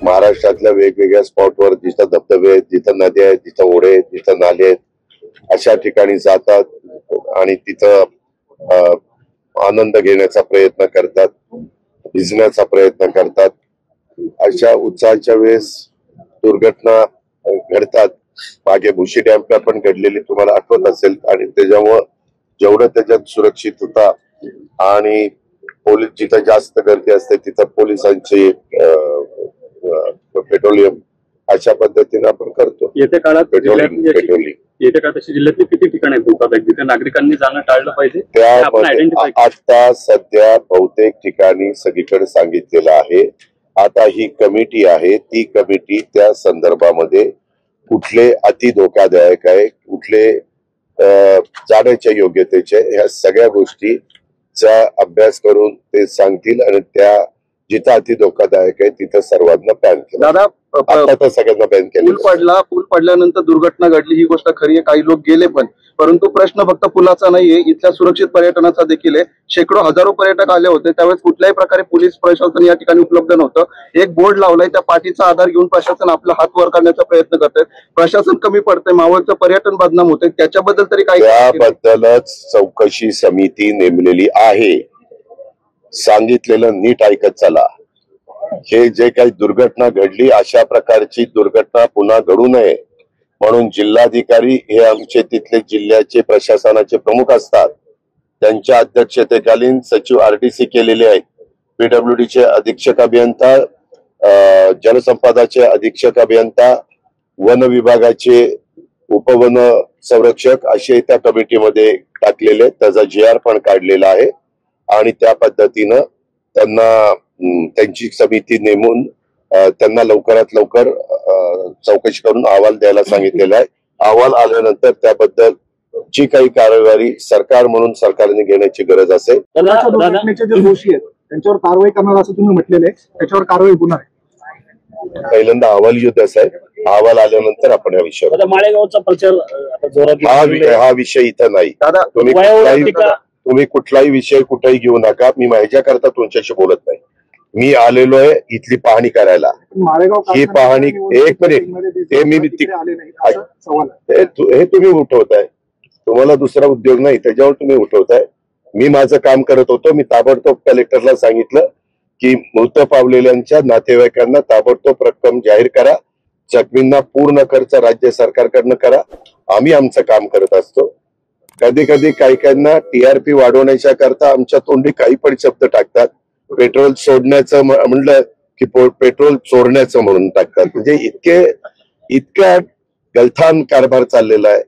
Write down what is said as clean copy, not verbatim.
महाराष्ट्रातल्या वेगवेगळ्या स्पॉटवर जिथं धबधबे आहेत, जिथं नद्या आहेत, जिथं ओढे आहेत, जिथं नाले आहेत, अशा ठिकाणी जातात आणि तिथं आनंद घेण्याचा प्रयत्न करतात, भिजण्याचा प्रयत्न करतात. अशा उत्सवाच्या वेळेस दुर्घटना घडतात. मागे भुशी डॅमला पण घडलेली तुम्हाला आठवत असेल. आणि त्याच्यामुळं जेवढं त्याच्यात सुरक्षित होता आणि पोलीस जिथं जास्त गर्दी असते तिथं पोलिसांची पेट्रोलियम अशा पद्धतीने आपण करतो. येत्या काळात पेट्रोलिंग येत्या काळात जिल्ह्यातली किती ठिकाणी जिथे नागरिकांनी जाणं टाळलं पाहिजे त्यामध्ये आता सध्या बहुतेक ठिकाणी सगळीकडे सांगितलेलं आहे. आता ही कमिटी आहे, ती कमिटी त्या संदर्भामध्ये कुठले अति धोकादायक आहे, कुठले जाण्याच्या योग्यतेचे, ह्या सगळ्या गोष्टीचा अभ्यास करून ते सांगतील आणि त्या जिथं अति धोकादायक आहे तिथं सर्वांना बॅन केलं. दादा आता तर सगळ्यांना बॅन केलं. पूल पडल्यानंतर दुर्घटना घडली, ही गोष्ट खरी आहे. काही लोक गेले पण, परंतु प्रश्न फक्त पुलाचा नाहीये, इथल्या सुरक्षित पर्यटनाचा देखील आहे. शेकडो हजारो पर्यटक आले होते, त्यावेळेस कुठल्याही प्रकारे पोलीस प्रशासन या ठिकाणी उपलब्ध नव्हतं. एक बोर्ड लावलाय, त्या पाठीचा आधार घेऊन प्रशासन आपला हात वर करण्याचा प्रयत्न करतंय. प्रशासन कमी पडतंय, मावळचं पर्यटन बदनाम होतंय. त्याच्याबद्दल तरी काही त्याबद्दलच चौकशी समिती नेमलेली आहे. सांगितलेलं नीट ऐकत चला. हे जे काही दुर्घटना घडली, अशा प्रकारची दुर्घटना पुन्हा घडू नये म्हणून जिल्हाधिकारी हे आमचे तिथले जिल्ह्याचे प्रशासनाचे प्रमुख असतात. त्यांच्या अध्यक्षतेखालील सचिव RDC केलेले आहेत. PWDचे अधीक्षक अभियंता, जलसंपदाचे अधीक्षक अभियंता, वन विभागाचे उपवन संरक्षक असे त्या कमिटीमध्ये टाकलेले. त्याचा GR पण काढलेला आहे आणि त्या पद्धतीनं त्यांना त्यांची समिती नेमून त्यांना लवकरात लवकर चौकशी करून अहवाल द्यायला सांगितलेला आहे. अहवाल आल्यानंतर त्याबद्दल जी काही कार्यवाही सरकार म्हणून सरकारने घेण्याची गरज असेल. जे दोषी आहेत त्यांच्यावर कारवाई करणार असं तुम्ही म्हटलेलं आहे, त्याच्यावर कारवाई होणार आहे. पहिल्यांदा अहवाल येऊ द्या साहेब. अहवाल आल्यानंतर आपण या विषयावर माळेगावचा प्रचार हा विषय इथं नाही. तुम्ही कुठलाही विषय कुठेही घेऊ नका. मी माझ्याकरता तुमच्याशी बोलत नाही. मी आलेलो आहे इथली पाहणी करायला. ही पाहणी एक मिनिट हे तुम्ही उठवताय. तुम्हाला दुसरा उद्योग नाही, त्याच्यावर तुम्ही उठवताय. मी माझं काम करत होतो. मी ताबडतोब कलेक्टरला सांगितलं की मृत पावलेल्यांच्या नातेवाईकांना ताबडतोब रक्कम जाहीर करा. जखमींना पूर्ण खर्च राज्य सरकारकडनं करा. आम्ही आमचं काम करत असतो. कधी कधी काही काहींना TRP वाढवण्याच्या करता आमच्या तोंडी काही पण शब्द टाकतात. पेट्रोल सोडण्याचं म्हणलं की पेट्रोल चोरण्याचं म्हणून टाकतात. म्हणजे इतक्या गलथान कारभार चाललेला आहे.